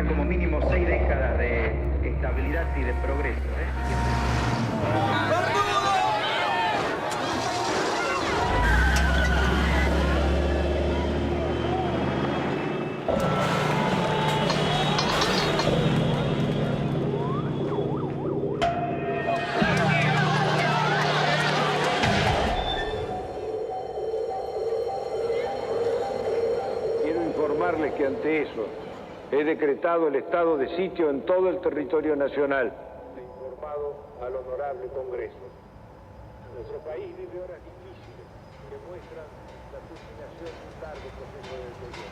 tendrá como mínimo 6 décadas de estabilidad y de progreso. Informarles que ante eso he decretado el estado de sitio en todo el territorio nacional. He informado al honorable Congreso. Nuestro país vive horas difíciles que muestran la culminación de un largo proceso de deterioro.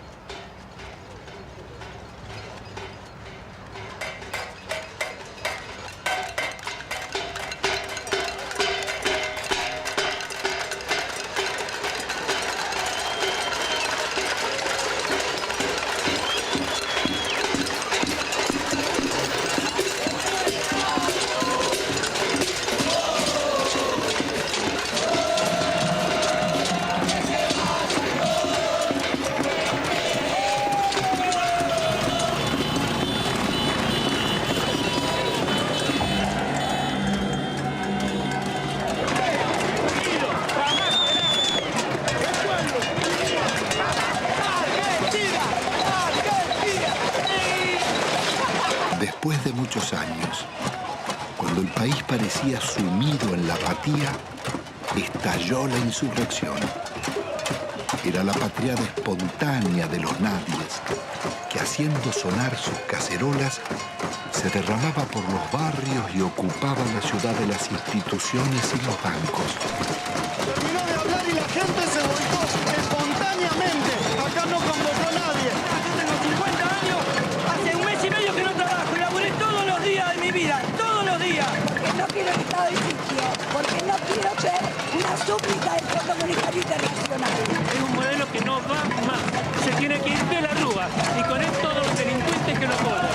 Después de muchos años, cuando el país parecía sumido en la apatía, estalló la insurrección. Era la patriada espontánea de los nadies, que haciendo sonar sus cacerolas, se derramaba por los barrios y ocupaba la ciudad de las instituciones y los bancos. Terminó de hablar y la gente se volcó espontáneamente. Acá no convocó a nadie. Yo tengo 50 años, hace un mes y medio que no trabajo y laburé todos los días de mi vida, todos los días. Porque no quiero el estado de sitio, porque no quiero ser una súplica del Fondo Monetario Internacional. Es un modelo que no va más. Se tiene que ir de la Rúa y con él todos los delincuentes que lo apoyan.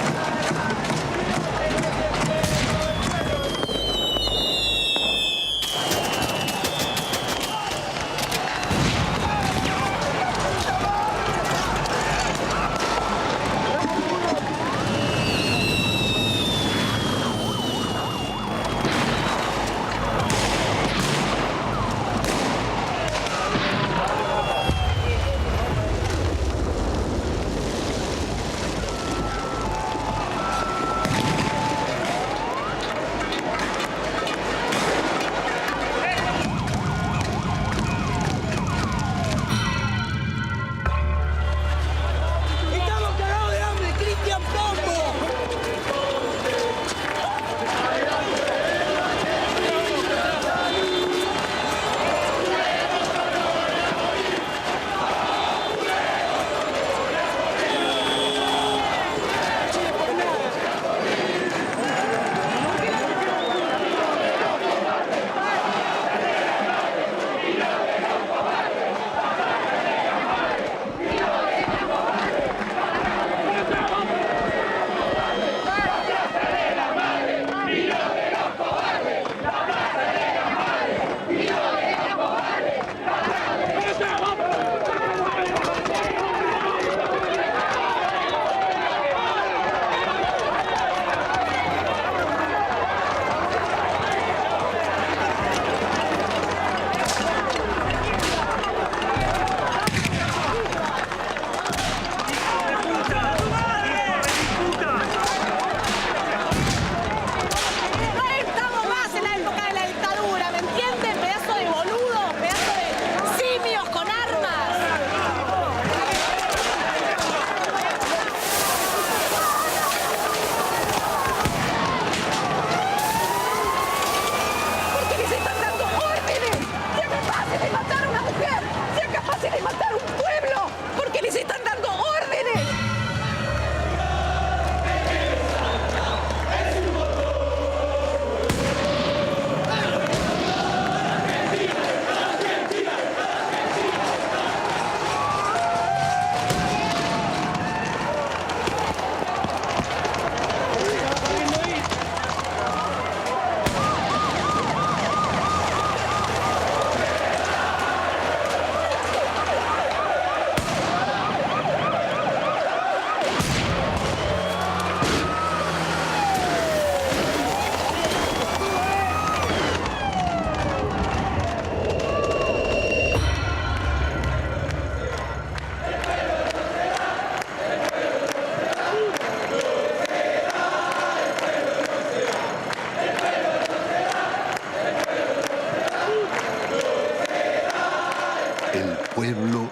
El pueblo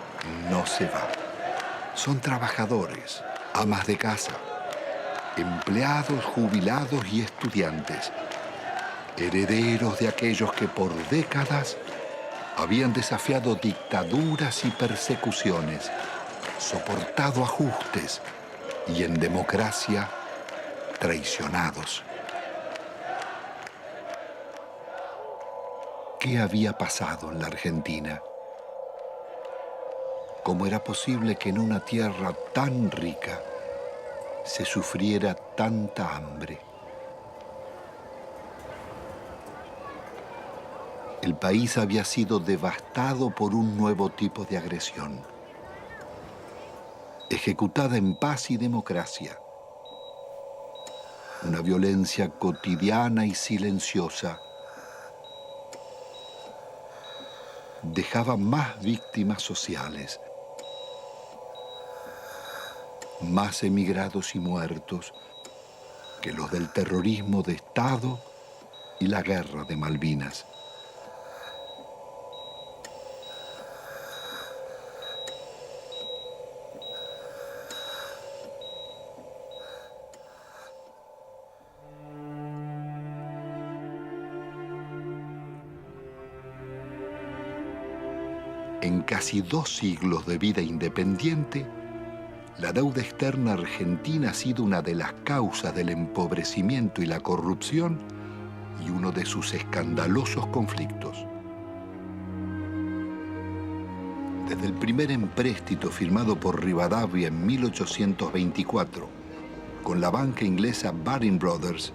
no se va. Son trabajadores, amas de casa, empleados, jubilados y estudiantes, herederos de aquellos que por décadas habían desafiado dictaduras y persecuciones, soportado ajustes y en democracia traicionados. ¿Qué había pasado en la Argentina? ¿Cómo era posible que en una tierra tan rica se sufriera tanta hambre? El país había sido devastado por un nuevo tipo de agresión, ejecutada en paz y democracia. Una violencia cotidiana y silenciosa dejaba más víctimas sociales, más emigrados y muertos que los del terrorismo de Estado y la guerra de Malvinas. En casi 2 siglos de vida independiente, la deuda externa argentina ha sido una de las causas del empobrecimiento y la corrupción y uno de sus escandalosos conflictos. Desde el primer empréstito firmado por Rivadavia en 1824 con la banca inglesa Baring Brothers,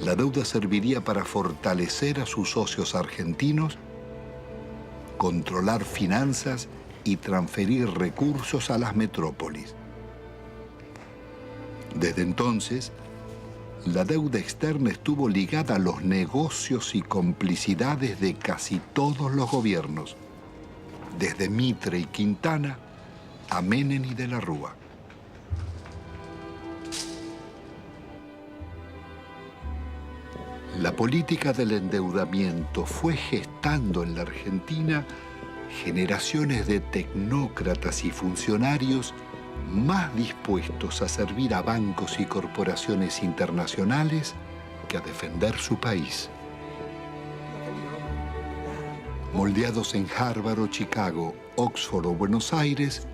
la deuda serviría para fortalecer a sus socios argentinos, controlar finanzas y transferir recursos a las metrópolis. Desde entonces, la deuda externa estuvo ligada a los negocios y complicidades de casi todos los gobiernos, desde Mitre y Quintana a Menem y de la Rúa. La política del endeudamiento fue gestando en la Argentina generaciones de tecnócratas y funcionarios más dispuestos a servir a bancos y corporaciones internacionales que a defender su país. Moldeados en Harvard o Chicago, Oxford o Buenos Aires,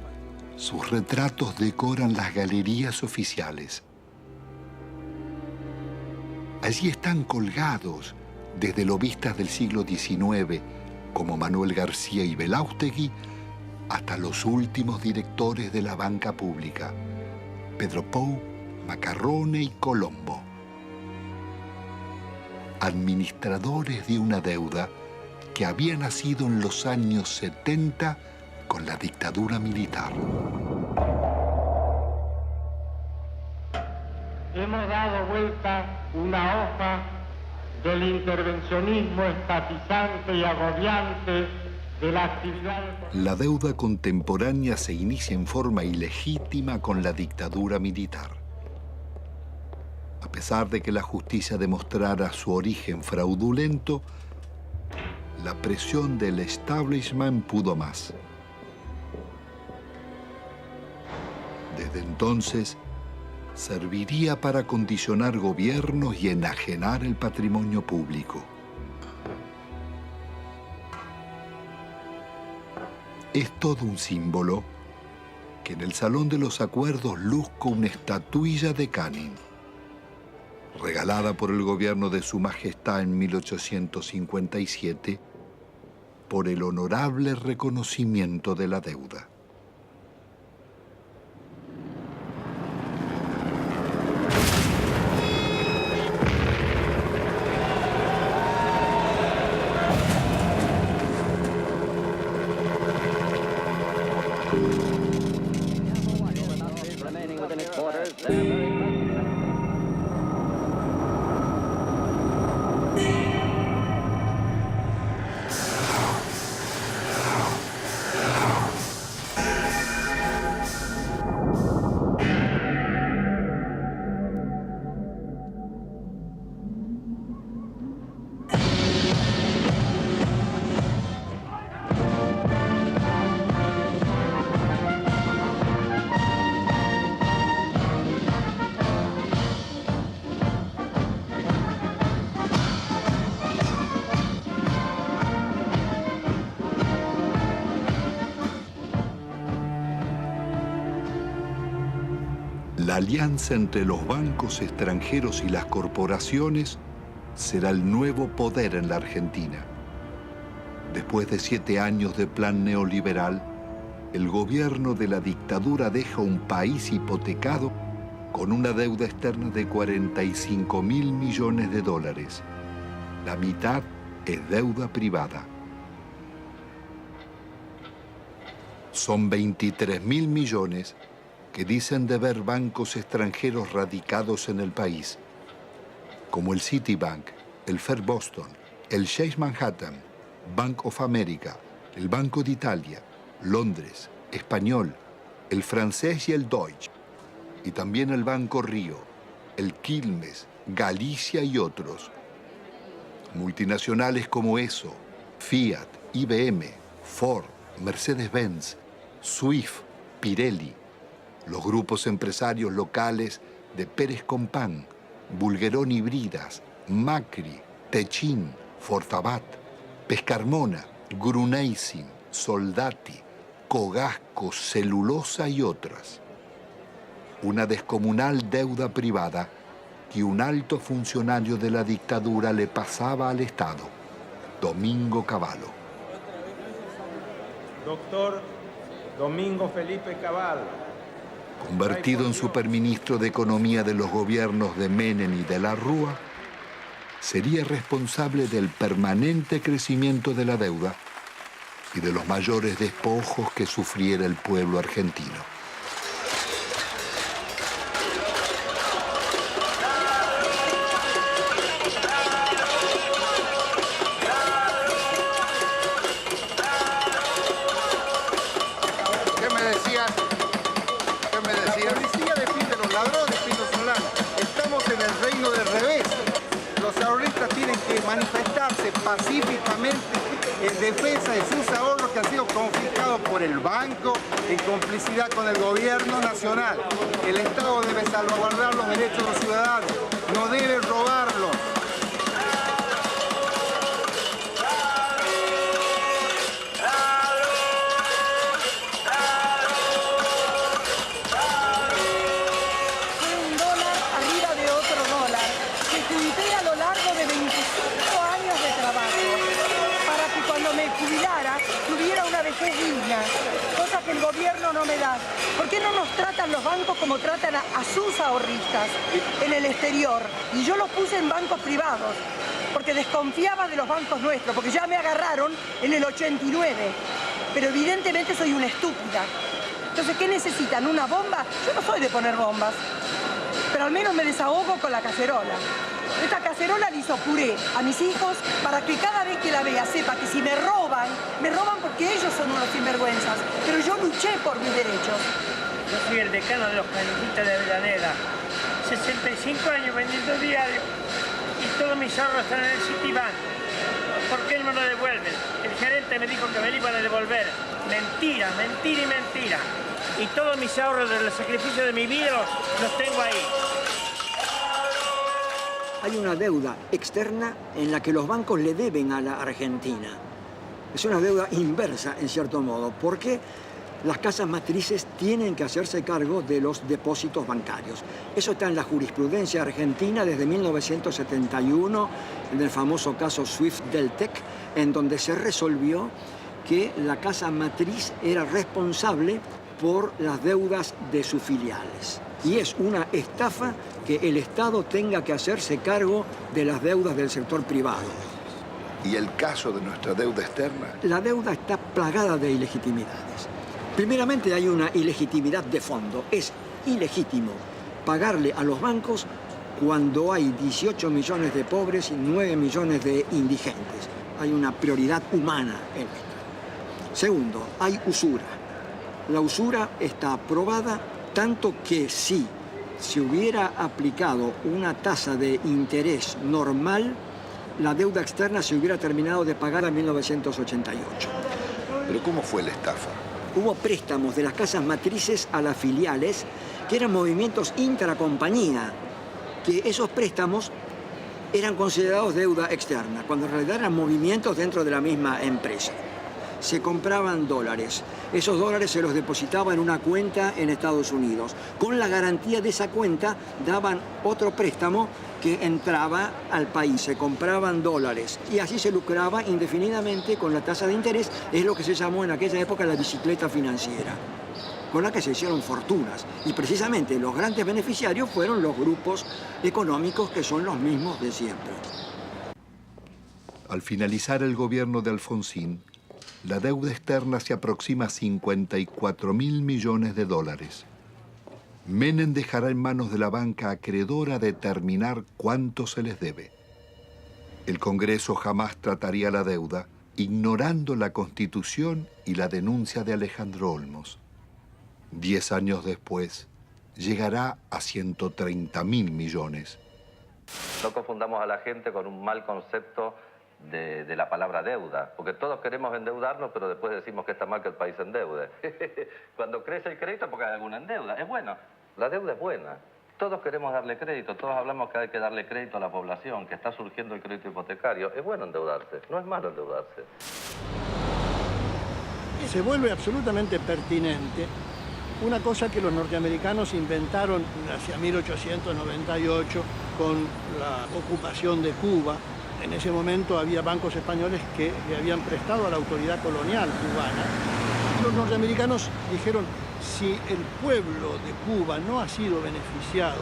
sus retratos decoran las galerías oficiales. Allí están colgados desde lobistas del siglo XIX, como Manuel García y Belaustegui, hasta los últimos directores de la banca pública, Pedro Pou, Macarrone y Colombo. Administradores de una deuda que había nacido en los años 70 con la dictadura militar. Hemos dado vuelta una hoja del intervencionismo estatizante y agobiante de la actividad. La deuda contemporánea se inicia en forma ilegítima con la dictadura militar. A pesar de que la justicia demostrara su origen fraudulento, la presión del establishment pudo más. Desde entonces, serviría para condicionar gobiernos y enajenar el patrimonio público. Es todo un símbolo que en el Salón de los Acuerdos luzca una estatuilla de Canning, regalada por el gobierno de Su Majestad en 1857 por el honorable reconocimiento de la deuda. La alianza entre los bancos extranjeros y las corporaciones será el nuevo poder en la Argentina. Después de 7 años de plan neoliberal, el gobierno de la dictadura deja un país hipotecado con una deuda externa de 45.000 millones de dólares. La mitad es deuda privada. Son 23.000 millones que dicen deber bancos extranjeros radicados en el país, como el Citibank, el First Boston, el Chase Manhattan, Bank of America, el Banco de Italia, Londres, Español, el francés y el Deutsche, y también el Banco Río, el Quilmes, Galicia y otros. Multinacionales como ESO, Fiat, IBM, Ford, Mercedes-Benz, Swift, Pirelli, los grupos empresarios locales de Pérez Compán, Bulguerón y Bridas, Macri, Techin, Fortabat, Pescarmona, Gruneisin, Soldati, Cogasco, Celulosa y otras. Una descomunal deuda privada que un alto funcionario de la dictadura le pasaba al Estado, Domingo Cavallo. Doctor Domingo Felipe Cavallo. Convertido en superministro de Economía de los gobiernos de Menem y de la Rúa, sería responsable del permanente crecimiento de la deuda y de los mayores despojos que sufriera el pueblo argentino. Manifestarse pacíficamente en defensa de sus ahorros que han sido confiscados por el banco en complicidad con el gobierno nacional. El Estado debe salvaguardar los derechos de los ciudadanos, no debe robarlos. Cosa que el gobierno no me da. ¿Por qué no nos tratan los bancos como tratan a sus ahorristas en el exterior? Y yo los puse en bancos privados, porque desconfiaba de los bancos nuestros, porque ya me agarraron en el 89. Pero evidentemente soy una estúpida. Entonces, ¿qué necesitan? ¿Una bomba? Yo no soy de poner bombas, pero al menos me desahogo con la cacerola. Esta cacerola le hizo puré a mis hijos para que cada vez que la vea sepa que si me roban porque ellos son unos sinvergüenzas. Pero yo luché por mis derechos. Yo soy el decano de los canijitas de Avellaneda. 65 años vendiendo diario y todos mis ahorros están en el Citibank. ¿Por qué no me lo devuelven? El gerente me dijo que me lo iban a devolver. Mentira, mentira y mentira. Y todos mis ahorros del sacrificio de mi vida los tengo ahí. Hay una deuda externa en la que los bancos le deben a la Argentina. Es una deuda inversa, en cierto modo, porque las casas matrices tienen que hacerse cargo de los depósitos bancarios. Eso está en la jurisprudencia argentina desde 1971, en el famoso caso Swift-Deltec, en donde se resolvió que la casa matriz era responsable por las deudas de sus filiales. Y es una estafa que el Estado tenga que hacerse cargo de las deudas del sector privado. ¿Y el caso de nuestra deuda externa? La deuda está plagada de ilegitimidades. Primeramente hay una ilegitimidad de fondo. Es ilegítimo pagarle a los bancos cuando hay 18 millones de pobres y 9 millones de indigentes. Hay una prioridad humana en esto. Segundo, hay usura. La usura está aprobada tanto que si se hubiera aplicado una tasa de interés normal, la deuda externa se hubiera terminado de pagar en 1988. ¿Pero cómo fue la estafa? Hubo préstamos de las casas matrices a las filiales, que eran movimientos intracompañía, que esos préstamos eran considerados deuda externa, cuando en realidad eran movimientos dentro de la misma empresa. se compraban dólares. Esos dólares se los depositaba en una cuenta en Estados Unidos. Con la garantía de esa cuenta daban otro préstamo que entraba al país. Se compraban dólares y así se lucraba indefinidamente con la tasa de interés. Es lo que se llamó en aquella época la bicicleta financiera, con la que se hicieron fortunas. Y precisamente los grandes beneficiarios fueron los grupos económicos que son los mismos de siempre. Al finalizar el gobierno de Alfonsín, la deuda externa se aproxima a 54.000 millones de dólares. Menem dejará en manos de la banca acreedora determinar cuánto se les debe. El Congreso jamás trataría la deuda, ignorando la Constitución y la denuncia de Alejandro Olmos. 10 años después, llegará a 130.000 millones. No confundamos a la gente con un mal concepto de la palabra deuda, porque todos queremos endeudarnos, pero después decimos que está mal que el país se endeude. Cuando crece el crédito porque hay alguna deuda, es bueno, la deuda es buena. Todos queremos darle crédito, todos hablamos que hay que darle crédito a la población, que está surgiendo el crédito hipotecario. Es bueno endeudarse, no es malo endeudarse. Se vuelve absolutamente pertinente una cosa que los norteamericanos inventaron hacia 1898 con la ocupación de Cuba. En ese momento había bancos españoles que le habían prestado a la autoridad colonial cubana. Los norteamericanos dijeron, si el pueblo de Cuba no ha sido beneficiado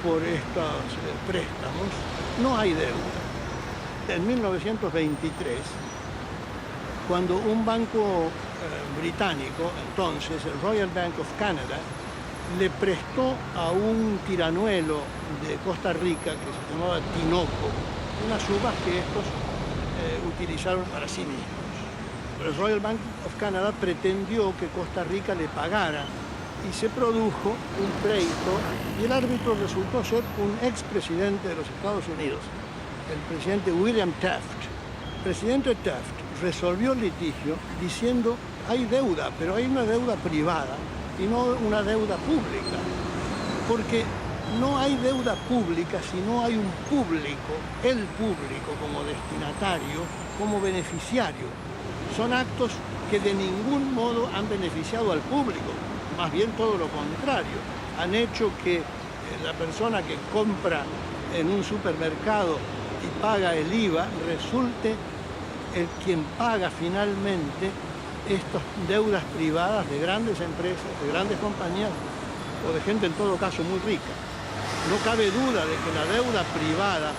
por estos préstamos, no hay deuda. En 1923, cuando un banco británico, entonces el Royal Bank of Canada, le prestó a un tiranuelo de Costa Rica que se llamaba Tinoco, unas uvas que estos utilizaron para sí mismos. El Royal Bank of Canada pretendió que Costa Rica le pagara y se produjo un pleito y el árbitro resultó ser un expresidente de los Estados Unidos, el presidente William Taft. El presidente Taft resolvió el litigio diciendo hay deuda, pero hay una deuda privada y no una deuda pública, porque no hay deuda pública si no hay un público, el público como destinatario, como beneficiario. Son actos que de ningún modo han beneficiado al público, más bien todo lo contrario. Han hecho que la persona que compra en un supermercado y paga el IVA resulte el quien paga finalmente estas deudas privadas de grandes empresas, de grandes compañías o de gente en todo caso muy rica. No cabe duda de que la deuda privada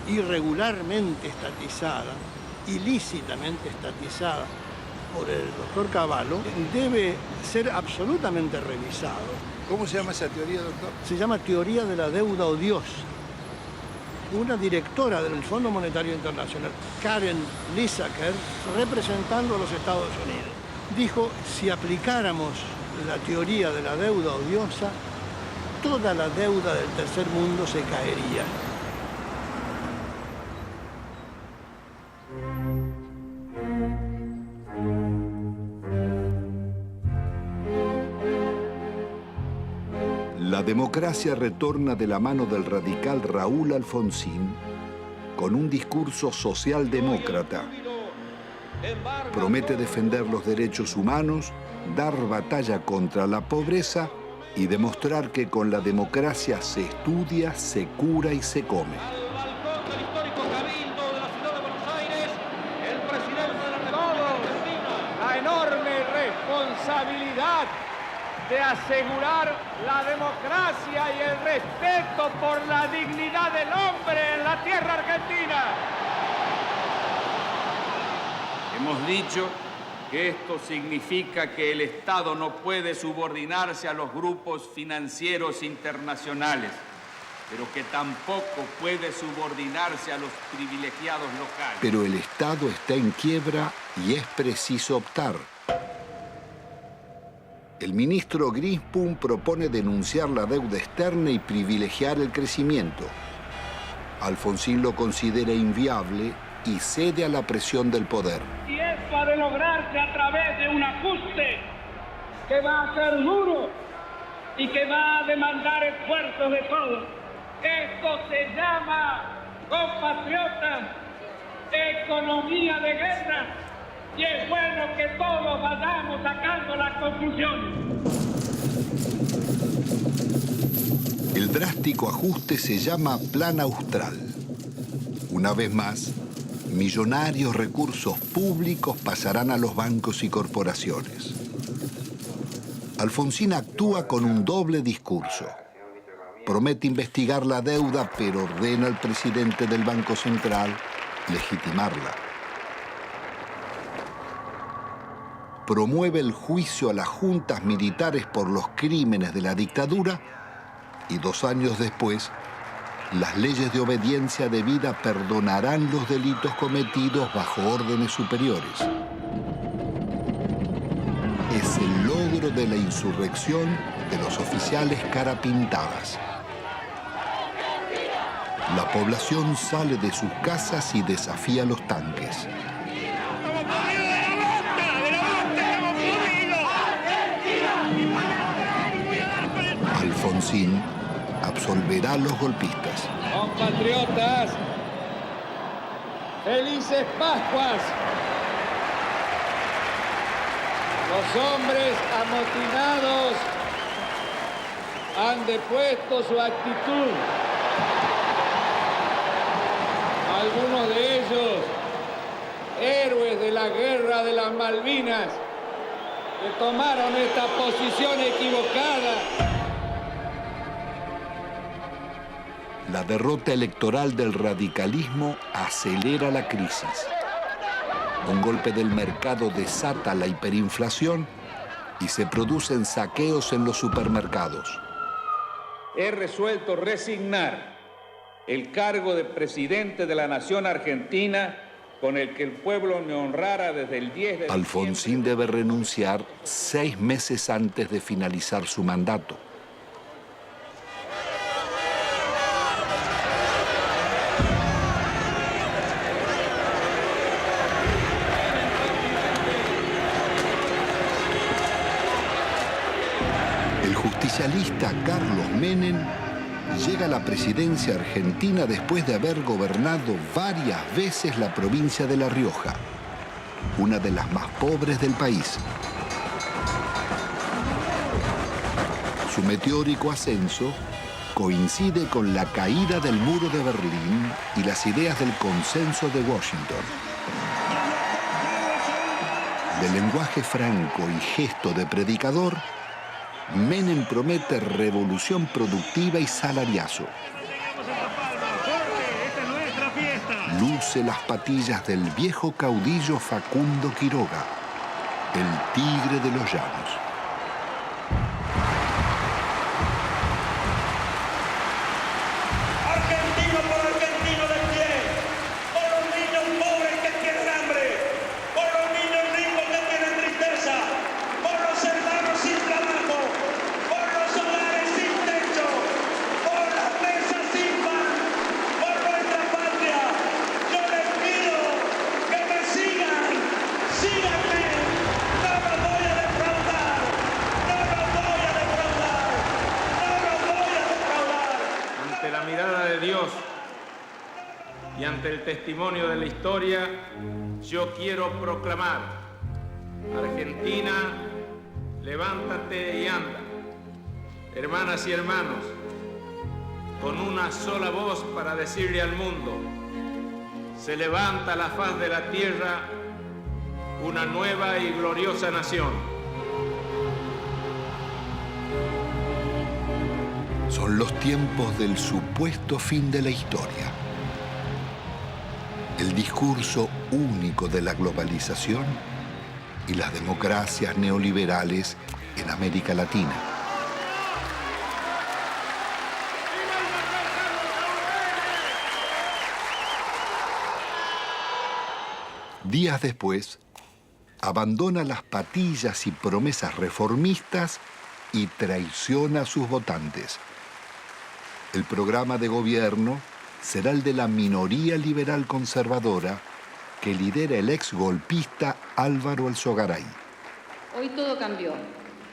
irregularmente estatizada, ilícitamente estatizada por el doctor Cavallo, debe ser absolutamente revisado. ¿Cómo se llama esa teoría, doctor? Se llama teoría de la deuda odiosa. Una directora del Fondo Monetario Internacional, Karen Lissaker, representando a los Estados Unidos, dijo, si aplicáramos la teoría de la deuda odiosa, toda la deuda del tercer mundo se caería. La democracia retorna de la mano del radical Raúl Alfonsín con un discurso socialdemócrata. Promete defender los derechos humanos, dar batalla contra la pobreza y demostrar que con la democracia se estudia, se cura y se come. La enorme responsabilidad de asegurar la democracia y el respeto por la dignidad del hombre en la tierra argentina. Hemos dicho que esto significa que el Estado no puede subordinarse a los grupos financieros internacionales, pero que tampoco puede subordinarse a los privilegiados locales. Pero el Estado está en quiebra y es preciso optar. El ministro Grispum propone denunciar la deuda externa y privilegiar el crecimiento. Alfonsín lo considera inviable y cede a la presión del poder. Y esto ha de lograrse a través de un ajuste que va a ser duro y que va a demandar esfuerzos de todos. Esto se llama, compatriotas, economía de guerra. y es bueno que todos vayamos sacando las conclusiones. El drástico ajuste se llama Plan Austral. Una vez más, millonarios recursos públicos pasarán a los bancos y corporaciones. Alfonsín actúa con un doble discurso. Promete investigar la deuda, pero ordena al presidente del Banco Central legitimarla. Promueve el juicio a las juntas militares por los crímenes de la dictadura y 2 años después, las leyes de obediencia debida perdonarán los delitos cometidos bajo órdenes superiores. Es el logro de la insurrección de los oficiales carapintadas. La población sale de sus casas y desafía los tanques. Alfonsín absolverá a los golpistas. Compatriotas, felices Pascuas. Los hombres amotinados han depuesto su actitud. Algunos de ellos, héroes de la guerra de las Malvinas, que tomaron esta posición equivocada. La derrota electoral del radicalismo acelera la crisis. Un golpe del mercado desata la hiperinflación y se producen saqueos en los supermercados. He resuelto resignar el cargo de presidente de la Nación Argentina con el que el pueblo me honrara desde el 10 de diciembre. Alfonsín debe renunciar 6 meses antes de finalizar su mandato. El justicialista Carlos Menem llega a la presidencia argentina después de haber gobernado varias veces la provincia de La Rioja, una de las más pobres del país. Su meteórico ascenso coincide con la caída del muro de Berlín y las ideas del consenso de Washington. De lenguaje franco y gesto de predicador, Menem promete revolución productiva y salariazo. Luce las patillas del viejo caudillo Facundo Quiroga, el tigre de los llanos. Argentino por argentino de pie, por los niños pobres que tienen hambre, por los niños ricos que tienen tristeza, por los hermanos sin trabajo, por los hogares sin techo, por las mesas sin pan, por nuestra patria. Yo les pido que me sigan, síganme, no los voy a defraudar, no los voy a defraudar, no los voy a defraudar. Ante la mirada de Dios y ante el testimonio de la historia, yo quiero proclamar: Argentina, levántate y anda. Hermanas y hermanos, con una sola voz para decirle al mundo: se levanta a la faz de la tierra una nueva y gloriosa nación. Son los tiempos del supuesto fin de la historia. El discurso único de la globalización y las democracias neoliberales en América Latina. Días después, abandona las patillas y promesas reformistas y traiciona a sus votantes. El programa de gobierno será el de la minoría liberal conservadora que lidera el ex golpista Álvaro Alzogaray. Hoy todo cambió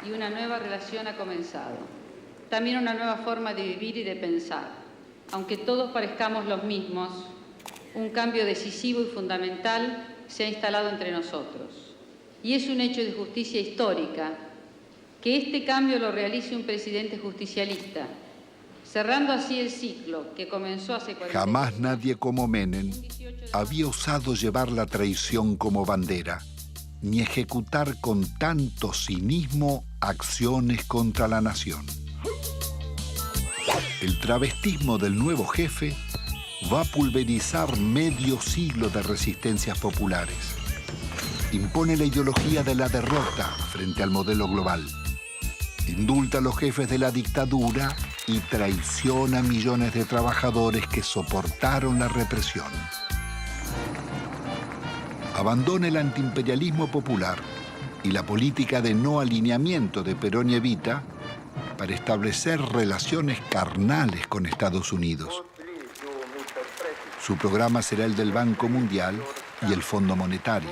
y una nueva relación ha comenzado. También una nueva forma de vivir y de pensar. Aunque todos parezcamos los mismos, un cambio decisivo y fundamental se ha instalado entre nosotros. Y es un hecho de justicia histórica que este cambio lo realice un presidente justicialista, cerrando así el ciclo que comenzó hace 40 años. Jamás nadie como Menem había osado llevar la traición como bandera, ni ejecutar con tanto cinismo acciones contra la nación. El travestismo del nuevo jefe va a pulverizar medio siglo de resistencias populares. Impone la ideología de la derrota frente al modelo global. Indulta a los jefes de la dictadura y traiciona a millones de trabajadores que soportaron la represión. Abandona el antiimperialismo popular y la política de no alineamiento de Perón y Evita para establecer relaciones carnales con Estados Unidos. Su programa será el del Banco Mundial y el Fondo Monetario.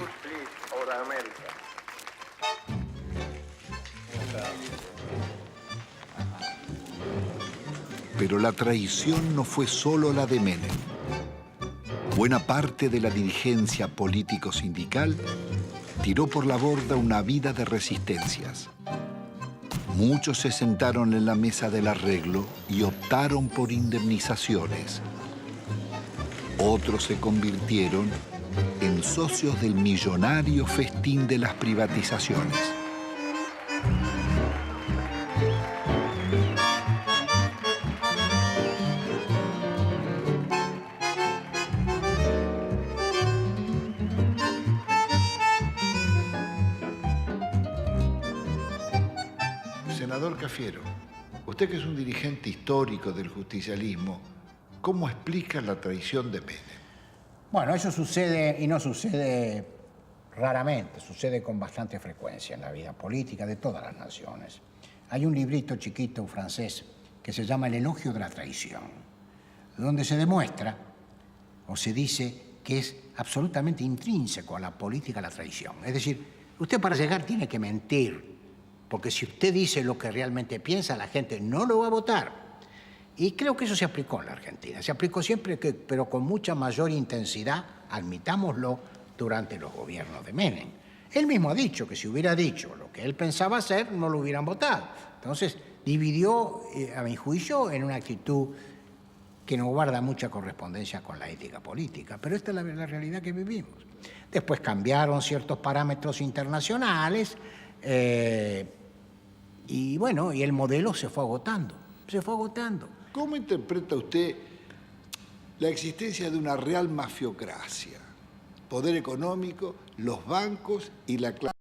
Pero la traición no fue solo la de Menem. Buena parte de la dirigencia político-sindical tiró por la borda una vida de resistencias. Muchos se sentaron en la mesa del arreglo y optaron por indemnizaciones. Otros se convirtieron en socios del millonario festín de las privatizaciones. Senador Cafiero, usted que es un dirigente histórico del justicialismo, ¿cómo explica la traición de Menem? Bueno, eso sucede y no sucede raramente, sucede con bastante frecuencia en la vida política de todas las naciones. Hay un librito chiquito francés que se llama El elogio de la traición, donde se demuestra o se dice que es absolutamente intrínseco a la política la traición. Es decir, usted para llegar tiene que mentir, porque si usted dice lo que realmente piensa, la gente no lo va a votar. Y creo que eso se aplicó en la Argentina. Se aplicó siempre, pero con mucha mayor intensidad, admitámoslo, durante los gobiernos de Menem. Él mismo ha dicho que si hubiera dicho lo que él pensaba hacer, no lo hubieran votado. Entonces, dividió, a mi juicio, en una actitud que no guarda mucha correspondencia con la ética política. Pero esta es la realidad que vivimos. Después cambiaron ciertos parámetros internacionales y bueno, y el modelo se fue agotando. Se fue agotando. ¿Cómo interpreta usted la existencia de una real mafiocracia? Poder económico, los bancos y la clase